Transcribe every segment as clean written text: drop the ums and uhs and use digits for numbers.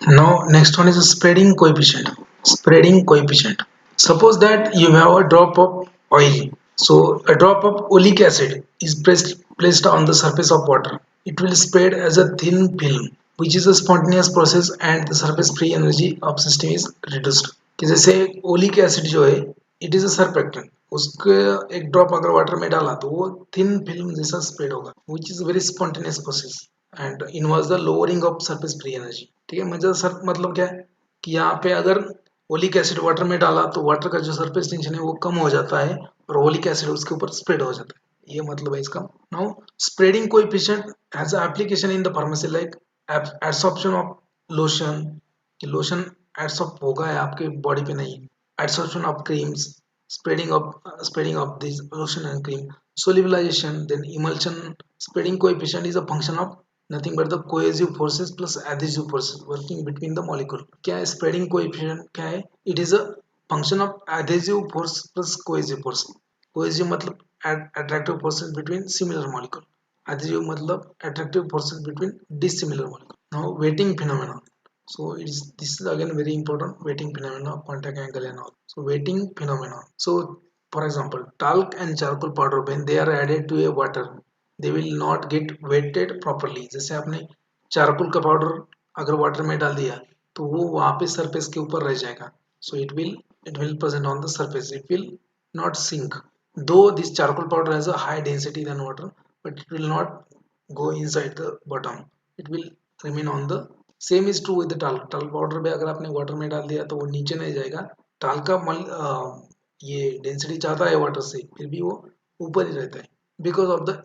Now, next one is a spreading coefficient. Spreading coefficient. Suppose that you have a drop of oil. So, a drop of oleic acid is placed on the surface of water. It will spread as a thin film, which is a spontaneous process and the surface free energy of system is reduced. कि जैसे oleic acid जो है it is a surfactant उसके एक drop अगर water में डाला तो वो थिन फिल्म जैसा स्प्रेड होगा which is very spontaneous process and involves the lowering of surface free energy ठीक है मतलब सर मतलब क्या है कि यहाँ पे अगर ओलिक एसिड वाटर में डाला तो वाटर का जो सरफेस टेंशन है वो कम हो जाता है और ओलिक एसिड उसके ऊपर स्प्रेड हो जाता है ये मतलब है इसका now spreading coefficient has application in the pharmacy like absorption of lotion कि लोशन एब्सॉर्ब होगा है आपके बॉडी पे नहीं absorption of creams spreading of this lotion and cream solubilization then emulsion spreading coefficient is a function of nothing but the cohesive forces plus adhesive forces working between the molecule क्या है spreading coefficient क्या है it is a function of adhesive force plus cohesive force cohesive मतलब attractive forces between similar molecule adhesive मतलब attractive forces between dissimilar molecule now weighting phenomena so this is again very important weighting phenomena of contact angle and all so weighting phenomena so for example talc and charcoal powder when they are added to a water they will not get weighted properly जैसे आपने charcoal का powder अगर water में डाल दिया तो वो वहां पे सरफेस के ऊपर रह जाएगा so it will present on the surface it will not sink though this charcoal powder has a high density than water but it will not go inside the bottom it will remain on the same is true with talc talc powder भी अगर आपने water में डाल दिया तो वो नीचे नहीं जाएगा टाल्क का ये डेंसिटी ज्यादा है वाटर से फिर भी वो ऊपर ही रहता है because of the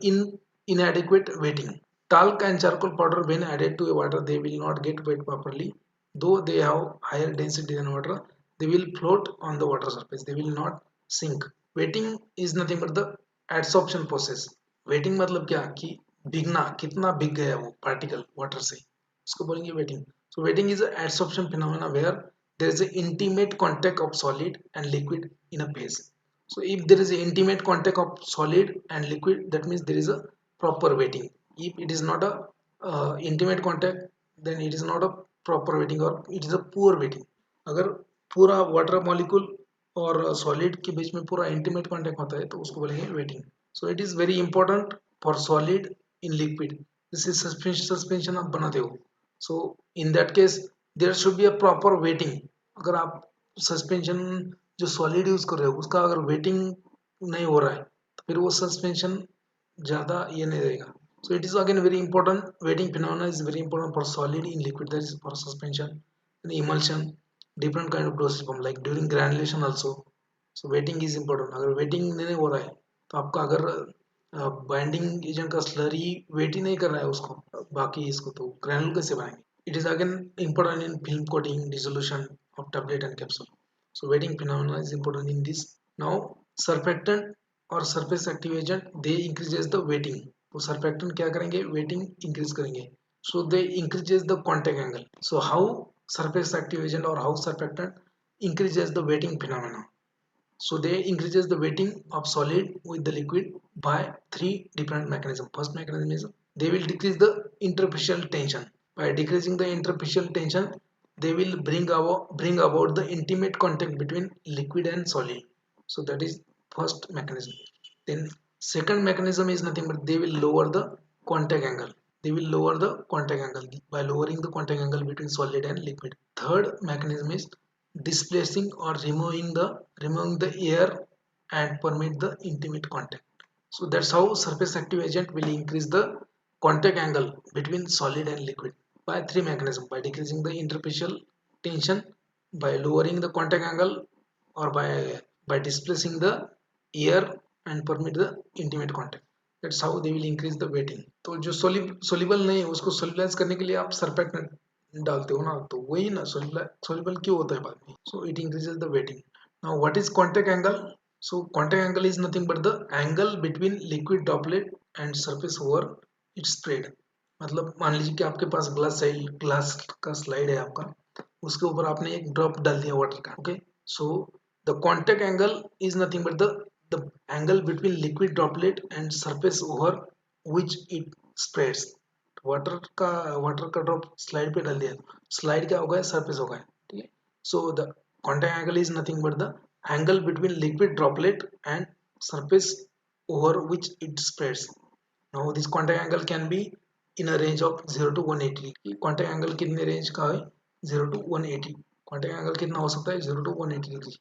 inadequate weighting talc and charcoal powder when added to a water they will not get wet properly though they have higher density than water they will float on the water surface they will not sink weighting is nothing but the adsorption process weighting मतलब क्या कि भिगना कितना भिग गया वो particle water से उसको बोलेंगे wetting so wetting is adsorption phenomena where there is an intimate contact of solid and liquid in a phase so if there is an intimate contact of solid and liquid that means there is a proper weighting if it is not a intimate contact then it is not a proper weighting or it is a poor weighting अगर पूरा water molecule और solid के बीच में पूरा intimate contact होता है तो उसको बोलेंगे wetting so it is very important for solid in liquid जैसे सस्पेंशन आप बनाते हो so in that case there should be a proper wetting अगर आप सस्पेंशन जो सॉलिड यूज कर रहे हो उसका अगर वेटिंग नहीं हो रहा है तो फिर वो सस्पेंशन ज़्यादा ये नहीं रहेगा so it is again very important weighting phenomena is very important for solid in liquid that is for suspension and emulsion different kind of dosage form like during granulation also so weighting is important अगर weighting नहीं हो रहा है तो आपका अगर binding agent का slurry wait ही नहीं कर रहा है उसको बाकी इसको तो ग्रैनुल कैसे बनाएंगे it is again important in film coating dissolution of tablet and capsule so weighting phenomena is important in this now surfactant और surface active agent they increases the weighting तो surfactant क्या करेंगे weighting increase करेंगे so they increases the contact angle so how surface active agent or how surfactant increases the weighting phenomena so they increases the weighting of solid with the liquid by three different mechanisms. First mechanism is they will decrease the interfacial tension. By decreasing the interfacial tension, they will bring about the intimate contact between liquid and solid. So that is first mechanism. Then second mechanism is nothing but they will lower the contact angle. They will lower the contact angle by lowering the contact angle between solid and liquid. Third mechanism is displacing or removing the air and permit the intimate contact so that's how surface active agent will increase the contact angle between solid and liquid by three mechanisms by decreasing the interfacial tension by lowering the contact angle or by displacing the air and permit the intimate contact that's how they will increase the weighting तो जो soluble नहीं है उसको solubilise करने के लिए आप surfactant डालते हो ना तो वही ना सोल्यूबल क्यों होता है बाद में so it increases the waiting now what is contact angle so contact angle is nothing but the angle between liquid droplet and surface over it's spread मतलब मान लीजिए कि आपके पास ग्लास का स्लाइड है आपका उसके ऊपर आपने एक ड्रॉप डाल दिया वाटर का okay so the contact angle is nothing but the angle between liquid droplet and surface over which it spreads water का ड्रॉप स्लाइड पे डाल दिया, स्लाइड क्या होगा, सरफेस होगा, ठीक है। So the contact angle is nothing but the angle between liquid droplet and surface over which it spreads. Now this contact angle can be in a range of 0 to 180। Contact angle कितने range का है, 0 to 180। Contact angle कितना हो सकता है, 0 to 180 degree.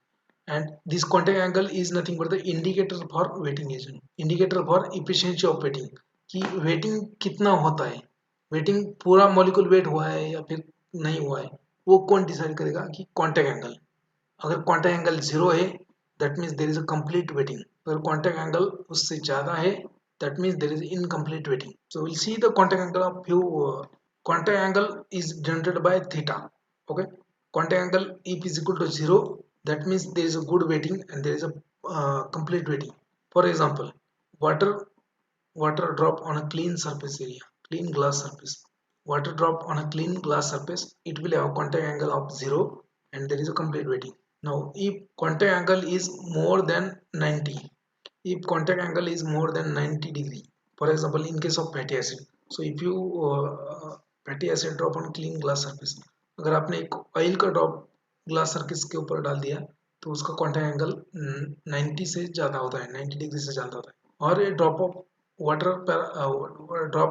And this contact angle is nothing but the indicator for waiting agent, indicator for efficiency of waiting, कि waiting कितना होता है, वेटिंग पूरा मॉलिक्यूल वेट हुआ है या फिर नहीं हुआ है, वो कौन डिसाइड करेगा, कि कॉन्टैक्ट एंगल। अगर कॉन्टैक्ट एंगल 0 है that means there is a complete waiting, अगर कॉन्टैक्ट एंगल उससे ज़्यादा है that means there is incomplete waiting. So we'll see the contact angle of few. Contact angle is generated by theta. Okay, contact angle if is equal to 0, that means there is a good waiting and there is a complete waiting. For example, water water drop on a clean surface area, clean glass surface. Water drop on a clean glass surface, it will have contact angle of 0 and there is a complete waiting. Now if contact angle is more than 90, if contact angle is more than 90 degree, for example in case of fatty acid, so if you fatty acid drop on clean glass surface, अगर आपने एक oil का drop glass surface के ऊपर डाल दिया तो उसका कॉन्टैक्ट एंगल 90 से ज़्यादा होता है, 90 डिग्री से ज़्यादा होता है। और ये drop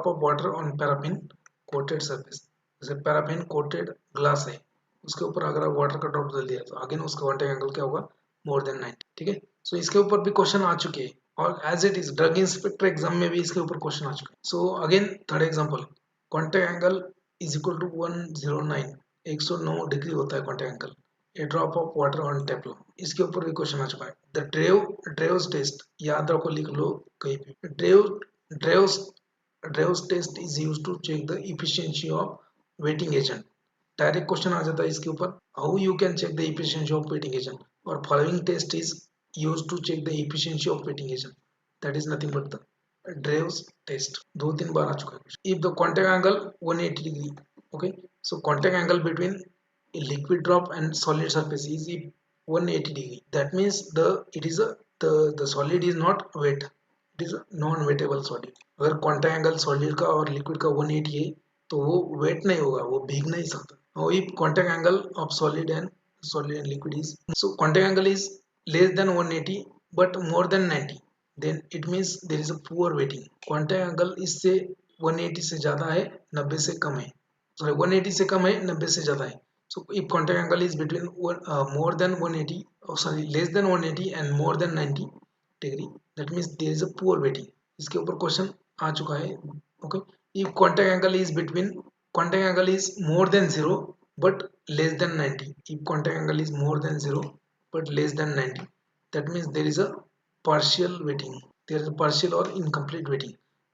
of water on paraffin coated surface, जैसे पैराफिन कोटेड ग्लास है उसके ऊपर अगर आप वाटर का ड्रॉप डाल दिया तो अगेन उसका कॉन्टैक्ट एंगल क्या होगा, मोर देन 90, ठीक है। सो इसके ऊपर भी क्वेश्चन आ चुके हैं और as it is drug inspector exam में भी इसके ऊपर क्वेश्चन आ चुके हैं। So again third example, contact angle is equal to 109, 109 degree होता है contact angle, a drop of water on table, इसके ऊपर भी क्वेश्चन आ चुका है। द ड्रेव्स टेस्ट, याद रखो, लिख लो कहीं पे, Draves Draves test is used to check the efficiency of wetting agent. Direct question आ जाता है इसके ऊपर, how you can check the efficiency of wetting agent, और following test is used to check the efficiency of wetting agent, that is nothing but the Drews test। दो तीन बार आ चुका है। if the contact angle 180 degree, okay, so contact angle between a liquid drop and solid surface is 180 degree, that means the solid is not wet, it is a non wettable solid। अगर contact angle solid का और liquid का 180 है तो वो wet नहीं होगा, वो भीग नहीं सकता। now if contact angle of solid and liquid is, so contact angle is less than 180 but more than 90, then it means there is a poor weighting। contact angle इससे 180 से ज़्यादा है, 90 से कम है, sorry 180 से कम है, 90 से ज़्यादा है। so if contact angle is between more than 180, oh sorry less than 180 and more than 90 degree, that means there is a poor weighting। इसके ऊपर क्वेश्चन आ चुका है। okay, if contact angle is more than 0 but less than 90, if contact angle is more than 0 but less than 90, that means there is a partial weighting, there is a partial or incomplete weighting।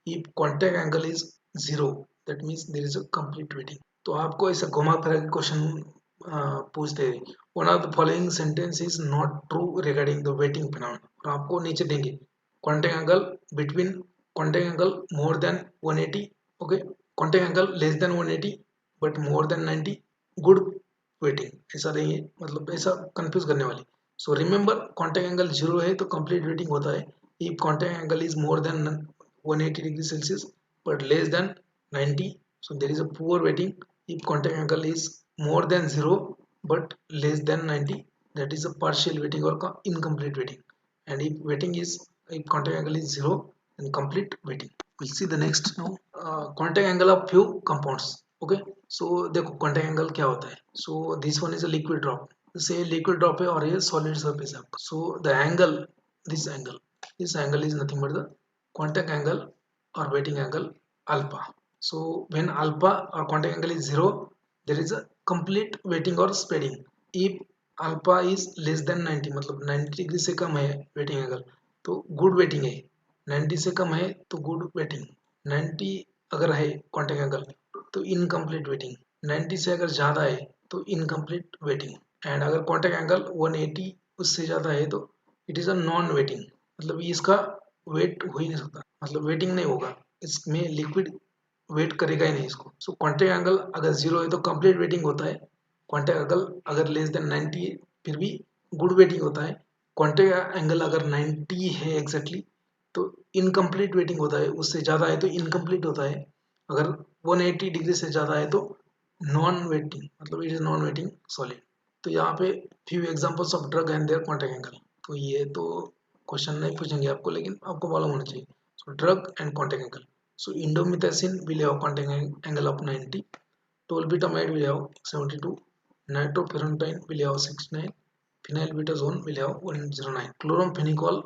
if contact angle is 0, that means there is a complete weighting। तो आपको ऐसा घुमा फिरा के question पूछते हैं, one of the following sentence is not true regarding the waiting phenomena, और आपको नीचे देंगे contact angle between, contact angle more than 180, okay, contact angle less than 180 but more than 90, good waiting, ऐसा नहीं है, मतलब ऐसा कंफ्यूज करने वाली। सो रिमेंबर कॉन्टैक्ट एंगल 0 है तो कंप्लीट वेटिंग होता है, if contact angle is more than 180 degree Celsius but less than 90, so there is a poor weighting। if contact angle is more than 0 but less than 90, that is a partial weighting or incomplete weighting। and if contact angle is 0, then complete weighting। we'll see the next now, contact angle of few compounds। okay, so देखो contact angle क्या होता है, so this one is a liquid drop, say liquid drop है और ये solid surface है आपका, so the angle, this angle is nothing but the contact angle or weighting angle alpha। so when alpha or contact angle is 0, there is a complete weighting or spreading। if alpha is less than 90, मतलब 90 degree से कम है weighting angle तो good weighting है, 90 से कम है तो good weighting, 90 अगर है contact angle तो incomplete weighting, 90 से अगर ज़्यादा है तो incomplete weighting। एंड अगर contact angle 180 उससे ज़्यादा है तो it is a non waiting, मतलब ये इसका वेट हो ही नहीं सकता, मतलब वेटिंग नहीं होगा, इसमें लिक्विड वेट करेगा ही नहीं इसको। सो कॉन्टैक्ट एंगल अगर 0 है तो कंप्लीट वेटिंग होता है, कॉन्टैक्ट एंगल अगर लेस देन 90 है फिर भी गुड वेटिंग होता है, कॉन्टैक्ट एंगल अगर 90 है एग्जैक्टली तो इनकम्प्लीट वेटिंग होता है, उससे ज़्यादा है तो इनकम्प्लीट होता है, अगर 180 डिग्री से ज़्यादा है तो नॉन वेटिंग, मतलब it is non waiting solid. तो यहाँ पे few examples of drug and there contact angle. तो ये तो क्वेश्चन नहीं पूछेंगे आपको, लेकिन आपको मालूम होना चाहिए। So drug and contact angle, so indomethacin will have contact angle of 90, टोल्बिटामाइड will have 72, nitrofurantoin will have 69, phenylbutazone will have 109, chloramphenicol,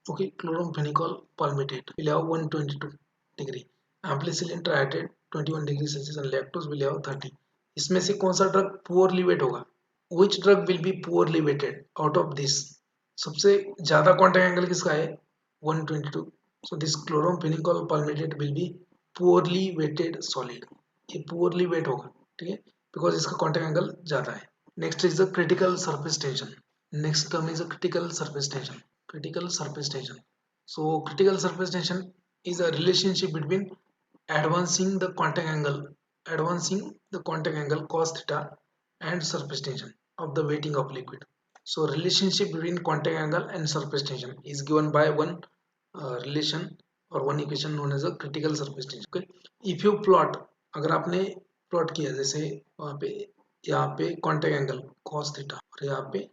okay, chloramphenicol palmitate will have 122 degree, ampicillin triated 21 degree Celsius and lactose will have 30। इसमें से कौन सा drug poorly wait होगा? Which drug will be poorly weighted out of this? सबसे ज्यादा contact angle किसका है? 122। So this chloramphenicol palmitate will be poorly weighted solid। ये poorly weight होगा, ठीक है, बिकॉज इसका कॉन्टैक्ट एंगल ज्यादा है। Next is the critical surface tension. Next term is a critical surface tension. Critical surface tension, so critical surface tension is a relationship between advancing the contact angle advancing the contact angle cos theta and surface tension of the weighting of liquid। So relationship between contact angle and surface tension is given by one relation or one equation known as a critical surface tension। okay, if you plot, अगर आपने plot किया जैसे वहाँ पे, यहाँ पे contact angle cos theta और यहाँ पे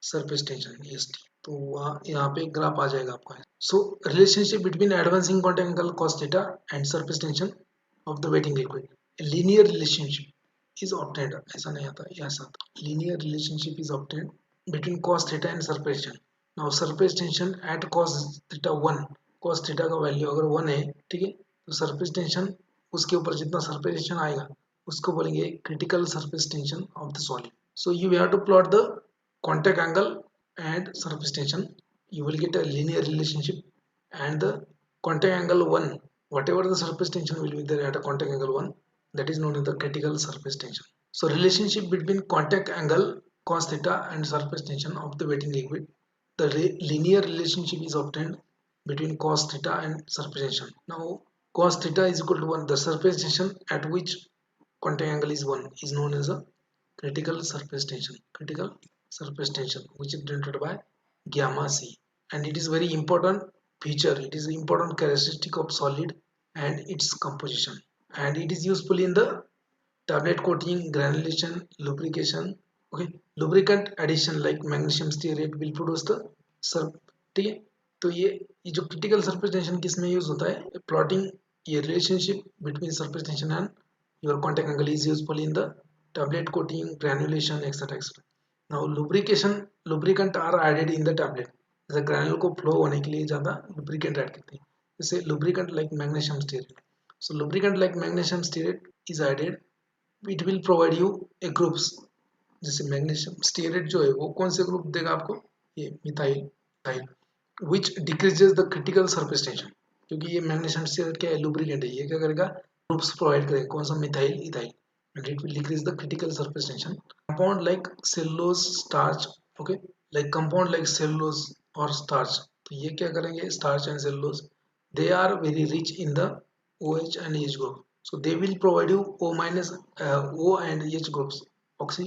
सरफेस टेंशन EST, तो वहाँ यहाँ पे ग्राफ आ जाएगा आपका। So relationship between advancing contact angle cos theta and surface tension of the wetting liquid, linear relationship is obtained. ऐसा नहीं आता, ऐसा आता, linear relationship is obtained between cos theta and surface tension. Now surface tension at cos theta 1, cos theta का value अगर 1 है, ठीक है, तो सरफेस टेंशन उसके ऊपर जितना सरफेस टेंशन आएगा उसको बोलेंगे critical surface tension of the solid. So you have to plot the contact angle and surface tension. You will get a linear relationship, and the contact angle 1, whatever the surface tension will be there at a contact angle 1, that is known as the critical surface tension. So relationship between contact angle cos theta and surface tension of the wetting liquid, the linear relationship is obtained between cos theta and surface tension. Now cos theta is equal to 1, the surface tension at which contact angle is 1 is known as a critical surface tension, critical surface tension, which is denoted by gamma c, and it is very important feature, it is important characteristic of solid and its composition, and it is useful in the tablet coating, granulation, lubrication, okay, lubricant addition like magnesium stearate will produce the sir, ठीक है। तो ये जो critical surface tension किस में use होता है? Plotting ये relationship between surface tension and your contact angle is useful in the tablet coating, granulation, etc. etc. Now lubrication, lubricant are added in the tablet। जैसे ग्रैनुल को flow होने के लिए ज़्यादा lubricant ऐड करते हैं, जैसे lubricant like magnesium stearate। So lubricant like magnesium stearate is added, it will provide you a groups। जैसे मैग्नीशियम स्टीरेट जो है वो कौन से ग्रुप देगा आपको? ये methyl methyl, which decreases the critical surface tension. क्योंकि ये मैग्नीशियम स्टीरेट क्या है? लुब्रिकेंट है। ये क्या करेगा? ग्रुप्स प्रोवाइड करेगा। कौन सा? Methyl ethyl, and it will decrease the critical surface tension। Compound like cellulose, starch, okay, like compound like cellulose or starch, तो ये क्या करेंगे? starch and cellulose, they are very rich in the OH and H group, so they will provide you O minus, O and H groups, oxy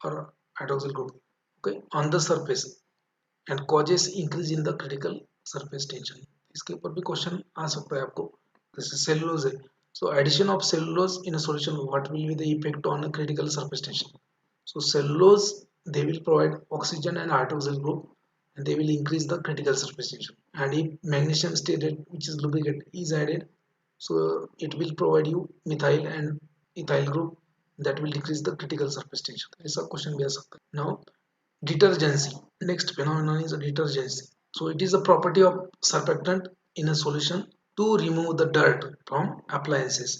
or hydroxyl group, okay, on the surface, and causes increase in the critical surface tension। इसके ऊपर भी question आ सकता है आपको। जैसे cellulose है, so addition of cellulose in a solution, what will be the effect on a critical surface tension? So cellulose, they will provide oxygen and hydroxyl group, and they will increase the critical surface tension, and if magnesium stearate, which is lubricant, is added, so it will provide you methyl and ethyl group, that will decrease the critical surface tension। ऐसा question भी आ सकता है। Now detergency, next phenomenon is detergency। So it is a property of surfactant in a solution to remove the dirt from appliances।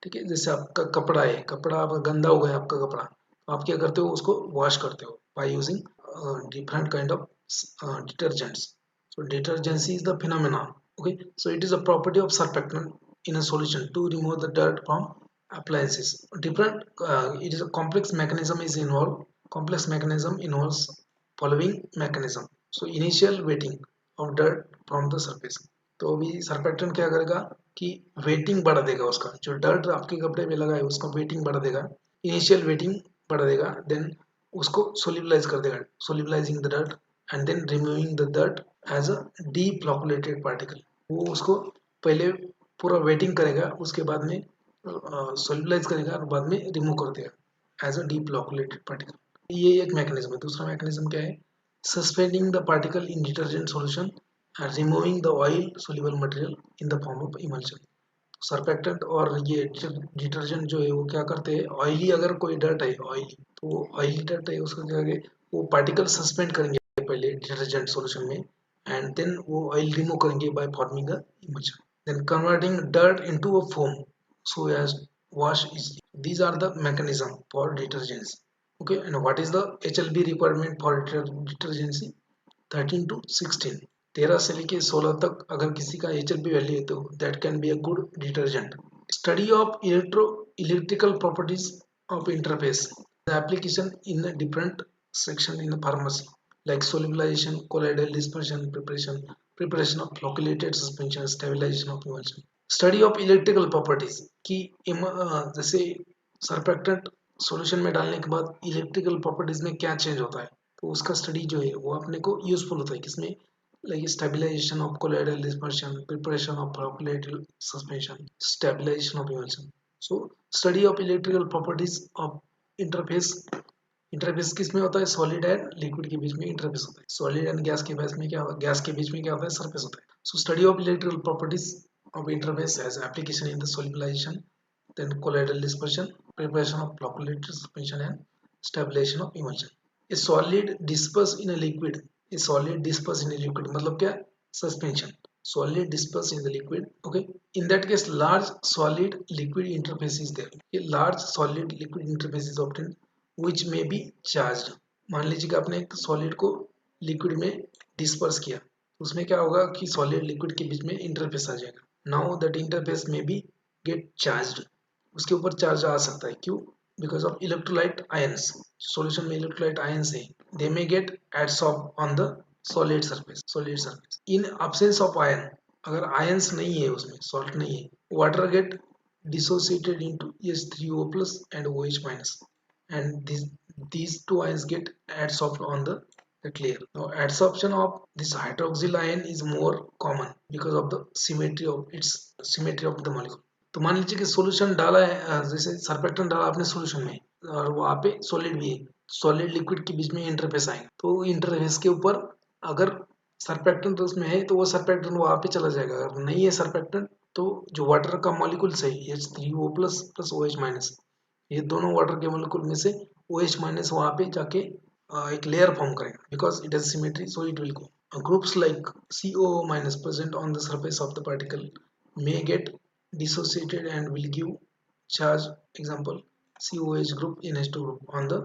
ठीक है, जैसे आपका कपड़ा है, कपड़ा आपका गंदा हो गया आपका कपड़ा, तो आप क्या करते हो? उसको वॉश करते हो by using different kind of detergents। So detergency is the phenomenon, okay, so it is a property of surfactant in a solution to remove the dirt from appliances। Different, it is a complex mechanism is involved, complex mechanism involves following mechanism। So initial wetting of dirt from the surface, तो अभी surfactant क्या करेगा कि waiting बढ़ा देगा, उसका जो dirt आपके कपड़े पे लगा है उसका वेटिंग बढ़ा देगा, इनिशियल वेटिंग बढ़ा देगा, देन उसको सोल्यूबलाइज कर देगा, solubilising the dirt, and then removing the dirt as a deflocculated particle. वो उसको पहले पूरा वेटिंग करेगा, उसके बाद में सोल्यूबलाइज करेगा और बाद में रिमूव कर देगा एज अ डीप लॉकुलेटेड पार्टिकल। ये एक मैकेनिज्म है। दूसरा मैकेनिज्म क्या है? Suspending the particle in detergent solution and removing the oil soluble material in the form of emulsion. Surfactant और ये डिटर्जेंट जो है वो क्या करते हैं, ऑयली अगर कोई डर्ट है ऑयली, तो वो ऑयली डर्ट है उसको क्या करेंगे, वो पार्टिकल सस्पेंड करेंगे पहले डिटर्जेंट सॉल्यूशन में, एंड देन वो ऑयल रिमूव करेंगे by forming a emulsion, then converting dirt into a foam so as wash easily. These are the mechanism for detergents. Okay, and what is the HLB requirement for detergency? 13 to 16, 13 से लेके 16 तक अगर किसी का HLB value है तो that can be a good detergent. Study of electrical properties of interface. The application in a different section in the pharmacy, like solubilization, colloidal dispersion, preparation of flocculated suspension, stabilization of emulsion. Study of electrical properties कि जैसे surfactant solution में डालने के बाद electrical properties में क्या change होता है, तो उसका स्टडी जो है वो अपने को यूजफुल होता है किसमें, like stabilization of colloidal dispersion, preparation of flocculated suspension, stabilization of emulsion. So study of electrical properties of interface. Interface किस में होता है, सॉलिड एंड लिक्विड के बीच में इंटरफेस होता है, सॉलिड एंड गैस के बीच में क्या, गैस के बीच में क्या होता है, सरफेस होता है. So study of electrical properties of interface has application in the solubilization, then colloidal dispersion, preparation of flocculated suspension and stabilization of emulsion. A solid disperse in a liquid, a solid disperse in a liquid मतलब क्या, suspension, solid disperse in the liquid. Okay, in that case large solid liquid interface is there. A large solid liquid interface is obtained which may be charged. मान लीजिए कि आपने एक solid को liquid में disperse किया, उसमें क्या होगा कि सॉलिड लिक्विड के बीच में इंटरफेस आ जाएगा. नाउ दैट इंटरफेस में बी गेट चार्ज्ड, उसके ऊपर चार्ज आ सकता है. क्यों? Because of electrolyte ions. Solution में इलेक्ट्रोलाइट आयंस है, they may get adsorb on the solid surface in absence of ion. अगर आयंस नहीं है उसमें, सॉल्ट नहीं है, water get dissociated into H3O plus and OH minus, and these two ions get adsorbed on that layer. Now adsorption of this hydroxyl ion is more common because of the symmetry of the molecule. तो मान लीजिए कि solution डाला है, जैसे surfactant डाला आपने solution में और वहाँ पे सॉलिड भी है, सॉलिड लिक्विड के बीच में इंटरफेस आएगा, तो इंटरफेस के ऊपर अगर सरफेक्टेंट उसमें है तो वो सरफेक्टेंट वहाँ पे चला जाएगा. अगर नहीं है सरफेक्टेंट तो जो वाटर का मॉलिक्यूल्स है H3O plus plus OH minus, ये दोनों वाटर के मॉलिक्यूल में से OH माइनस वहाँ पे जाके एक लेयर फॉर्म करेगा because it has symmetry, so it will go. Groups like COO minus present on the surface of the particle may get dissociated and will give charge. Example COH group NH2 group on the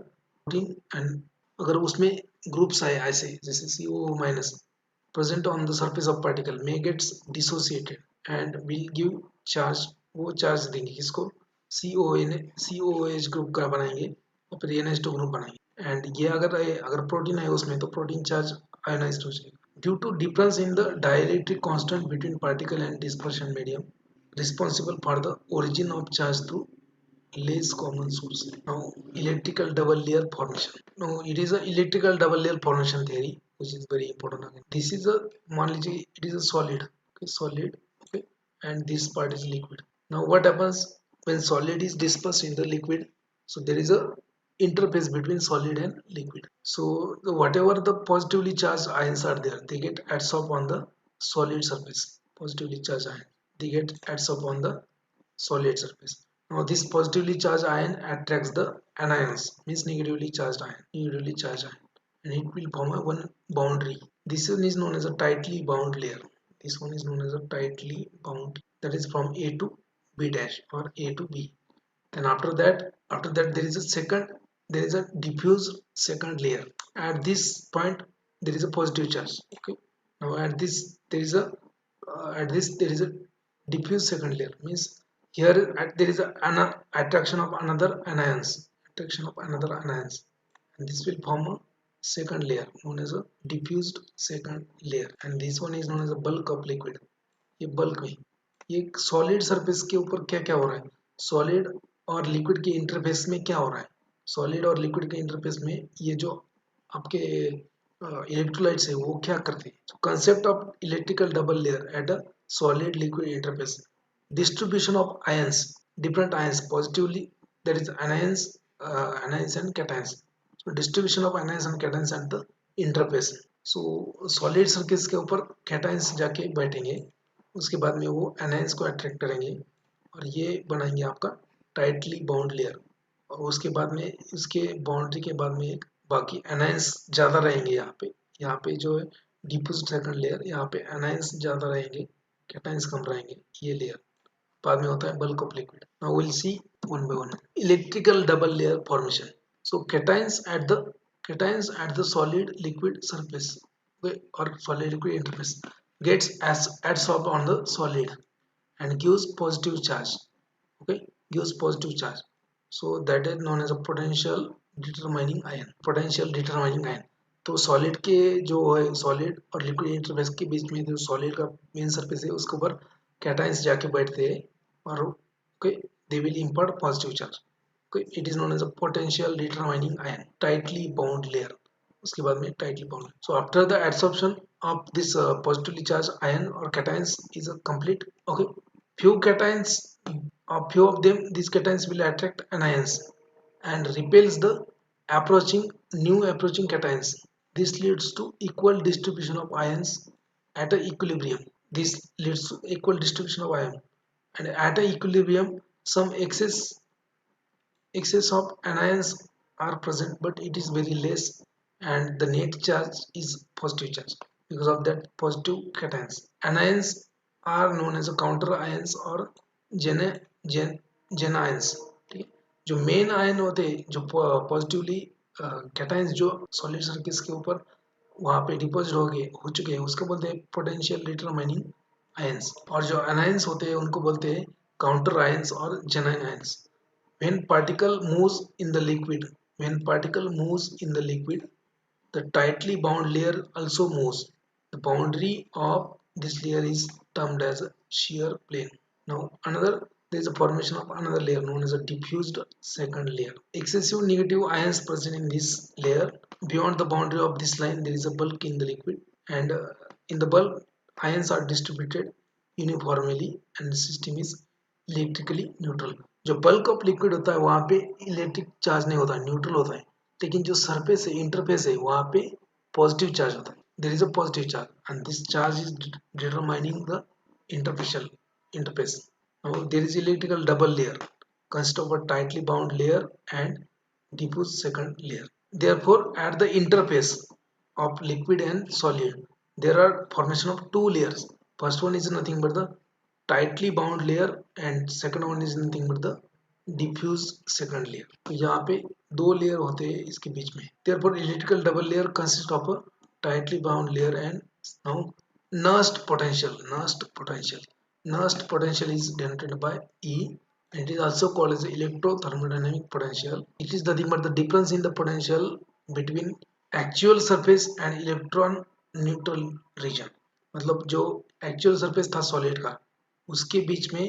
protein, and अगर उसमें groups आए ऐसे जैसे COO minus present on the surface of particle may gets dissociated and will give charge, वो charge देंगे किसको, COOH group का बनाएंगे और फिर NH2 ग्रुप बनाएंगे. एंड ये अगर प्रोटीन है उसमें तो प्रोटीन चार्ज आयनाइज्ड हो जाएगा. Due to difference in the dielectric constant between particle and dispersion medium responsible for the origin of charge through less common source. Now electrical double layer formation. Now it is a electrical double layer formation theory which is very important again. This is a, मान लीजिए it is a solid, okay, solid, okay, and this part is liquid. Now what happens when solid is dispersed in the liquid? So there is a interface between solid and liquid. So whatever the positively charged ions are there, they get adsorbed on the solid surface. Positively charged ion, they get adsorbed on the solid surface. Now this positively charged ion attracts the anions, means negatively charged ion, and it will form a one boundary. This one is known as a tightly bound layer. This one is known as a tightly bound, that is from A to B dash or A to B. Then after that there is a diffuse second layer. At this point there is a positive charge. Okay. Now at this there is a diffuse second layer, means here there is an attraction of another anions, and this will form a second layer known as a diffused second layer, and this one is known as a bulk of liquid. ये bulk में, ये solid surface के ऊपर क्या क्या हो रहा है, सॉलिड और लिक्विड के इंटरफेस में क्या हो रहा है, सॉलिड और लिक्विड के इंटरफेस में ये जो आपके इलेक्ट्रोलाइट्स है वो क्या करते हैं. Concept of electrical double layer at a solid liquid interface. Distribution of ions, different ions positively, that is anions, anions and cations. So distribution of anions and cations at the interface. So solid circuits के ऊपर cations जाके बैठेंगे, उसके बाद में वो anions को attract करेंगे और ये बनाएंगे आपका टाइटली बाउंड लेयर। और उसके बाद में इसके बाउंड्री के बाद में एक बाकी एनायंस ज़्यादा रहेंगे यहाँ पे जो है डिफ्यूज सेकंड लेयर, यहाँ पे एनायंस ज़्यादा रहेंगे, कैटाइंस कम रहेंगे, ये लेयर बाद में होता है bulk of liquid. Now will see one by one. Electrical double layer formation. So cations at the solid liquid surface, okay, or solid liquid interface gets adsorbed on the solid and gives positive charge, okay, gives positive charge. So that is known as a potential determining ion. तो solid के जो है solid और liquid interface के बीच में जो solid का main surface है उसके ऊपर कैटाइंस जाके बैठते हैं और okay they will impart positive charge. Okay it is known as a potential determining ion, tightly bound layer. उसके बाद में tightly bound. So after the adsorption of this positively charge ion और cations is complete, okay few cations, a few of them, these cations will attract anions and repels the approaching cations. This leads to equal distribution of ions at a equilibrium. This leads to equal distribution of ion, and at a equilibrium some excess of anions are present, but it is very less, and the net charge is positive charge because of that positive cations. Anions are known as a counter ions or gen gen gen ions, ठीक है। जो main ion होते हैं जो positively cations जो solid circuits के ऊपर वहाँ पे डिपॉजिट हो चुके हैं उसको बोलते हैं पोटेंशियल डिटरमाइनिंग आयंस, और जो अनायंस होते हैं उनको बोलते हैं काउंटर आयंस और genuine ions. When particle moves in the liquid, when particle moves in the liquid, the tightly bound layer also moves. The boundary of this layer is termed as a shear plane. Now there is a formation of another layer known as a diffused second layer. Excessive negative ions present in this layer. Beyond the boundary of this line, there is a bulk in the liquid, and in the bulk, ions are distributed uniformly, and the system is electrically neutral. जो bulk of liquid होता है वहां पे electric charge नहीं होता है, neutral होता है, लेकिन जो सरफेस है इंटरफेस है वहां पे पॉजिटिव चार्ज होता है, there is a positive charge and this charge is determining the interfacial interface. Now there is electrical double layer consist of a tightly bound layer and diffuse second layer. Therefore at the interface of liquid and solid there are formation of two layers. First one is nothing but the tightly bound layer and second one is nothing but the diffuse second layer. तो यहाँ पे दो layer होते हैं इसके बीच में। Therefore electrical double layer consists of a tightly bound layer and now nernst potential is denoted by E, and it is also called as electrothermodynamic potential. It is nothing but the difference in the potential between actual surface and electron neutral region. मतलब जो actual surface था solid का उसके बीच में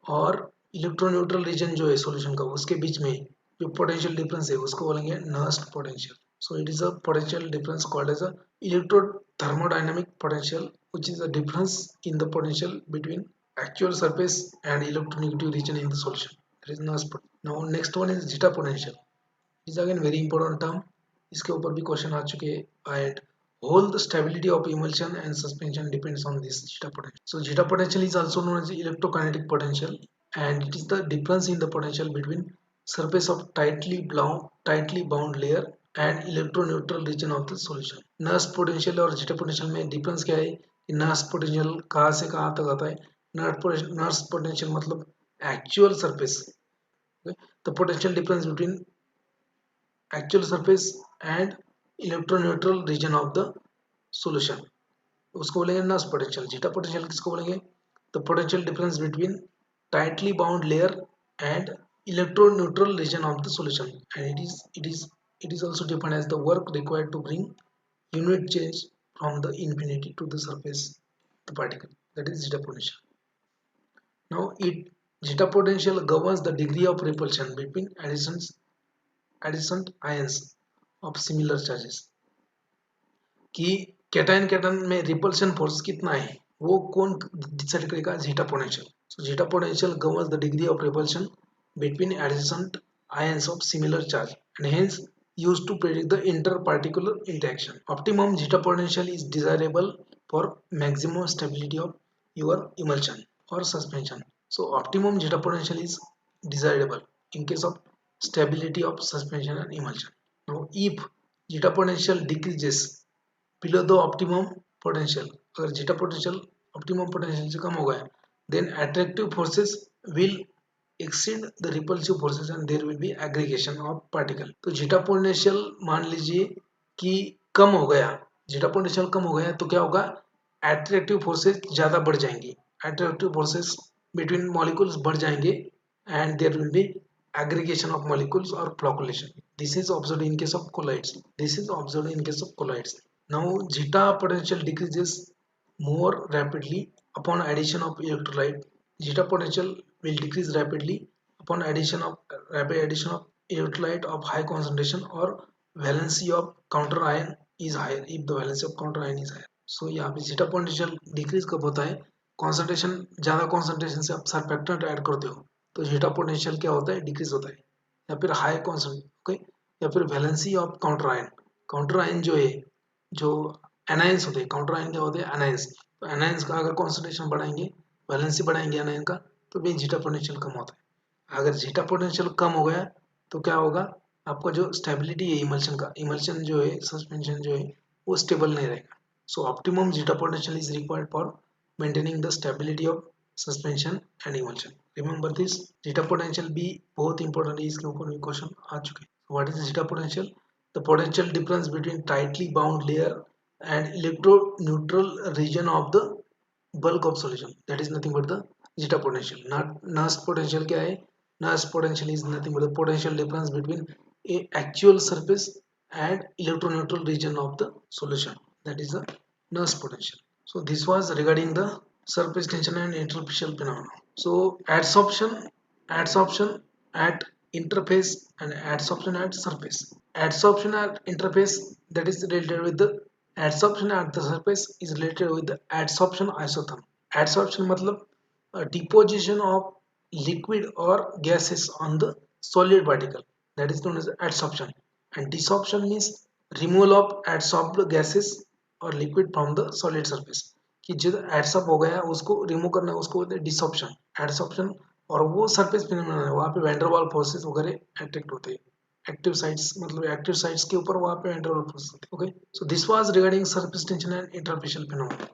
और electron neutral region जो है solution का उसके बीच में जो पोटेंशियल डिफरेंस है उसको बोलेंगे Nernst potential. So it is a potential difference called as a electrothermodynamic potential, which is the difference in the potential between actual surface and electronegative region in the solution. That is nurse potential. Now next one is zeta potential. It is again very important term. इसके ऊपर भी question आ चुके हैं and whole the stability of emulsion and suspension depends on this zeta potential. So zeta potential is also known as electrokinetic potential, and it is the difference in the potential between surface of tightly bound layer and electroneutral region of the solution. Nurse potential और zeta potential में difference क्या है कि nurse potential कहाँ से कहाँ तक आता है। नर्स पोटेंशियल मतलब actual surface, the potential difference between actual surface and electroneutral region of the solution उसको बोलेंगे नर्स पोटेंशियल। जीटा पोटेंशियल किसको बोलेंगे? The potential difference between tightly bound layer and electroneutral region of the solution, and it is also defined as the work required to bring unit change from the infinity to the surface of the particle, that is zeta potential. Now zeta potential governs the degree of repulsion between adjacent ions of similar charges. कि cation cation में repulsion force कितना है वो कौन decide करेगा? Zeta potential. So zeta potential governs the degree of repulsion between adjacent ions of similar charge and hence used to predict the interparticular interaction. Optimum zeta potential is desirable for maximum stability of your emulsion or suspension. So optimum zeta potential is desirable in case of stability of suspension and emulsion. Now if zeta potential decreases below the optimum potential, अगर zeta potential optimum potential से कम हो गया, then attractive forces will exceed the repulsive forces and there will be aggregation of particle. तो zeta potential मान लीजिए कि कम हो गया, zeta potential कम हो गया तो क्या होगा, attractive forces ज़्यादा बढ़ जाएंगी, attractive forces between molecules बढ़ जाएंगे and there will be aggregation of molecules or flocculation. This is observed in case of colloids. This is observed in case of colloids. Now zeta potential decreases more rapidly upon addition of electrolyte. Zeta potential will decrease rapidly upon addition of rapid addition of electrolyte of high concentration or valency of counter ion is higher if the valency of counter ion is higher. So यहाँ पे zeta potential decrease कब होता है, concentration ज़्यादा concentration से आप surfactant add करते हो तो zeta potential क्या होता है, डिक्रीज होता है, या फिर हाई कॉन्सेंट्रेशन ओके, या फिर वैलेंसी ऑफ काउंटर आयन जो है, जो एनायंस होते हैं, काउंटर आयन क्या होते हैं, एनायंस, तो एनायंस का अगर कॉन्सेंट्रेशन बढ़ाएंगे, वैलेंसी बढ़ाएंगे एनायन का, तो भी जीटा पोटेंशियल कम होता है। अगर जीटा पोटेंशियल कम हो गया तो क्या होगा, आपका जो स्टेबिलिटी है इमल्शन का, इमल्शन जो है सस्पेंशन जो है वो स्टेबल नहीं रहेगा। So optimum zeta potential is required for maintaining the stability of suspension and emulsion. Remember this, zeta potential भी बहुत इंपॉर्टेंट है, इसके ऊपर भी क्वेश्चन आ चुके हैं। What is zeta potential? The potential difference between tightly bound layer and electroneutral region of the bulk of solution, that is nothing but the zeta potential. Not nernst potential क्या है, nernst potential is nothing but the potential difference between a actual surface and electroneutral region of the solution, that is the nernst potential. So this was regarding the surface tension and interfacial phenomena. So adsorption at interface and adsorption at surface. Adsorption at interface, that is related with the adsorption at the surface is related with the adsorption isotherm. Adsorption मतलब deposition of liquid or gases on the solid particle, that is known as adsorption, and desorption means removal of adsorbed gases और liquid from the solid surface, कि जो एडसॉर्ब हो गया उसको remove करना है, उसको बोलते हैं डिसॉर्प्शन, एडसॉर्प्शन। और वो सरफेस फिनोमेनन है, वहाँ पे वैंडरवाल फोर्सेस वगैरह अट्रैक्ट होते हैं, एक्टिव साइट्स मतलब एक्टिव साइट्स के ऊपर वहाँ पे वैंडरवाल फोर्सेस होते हैं। Okay, so this was regarding surface tension and interfacial phenomenon.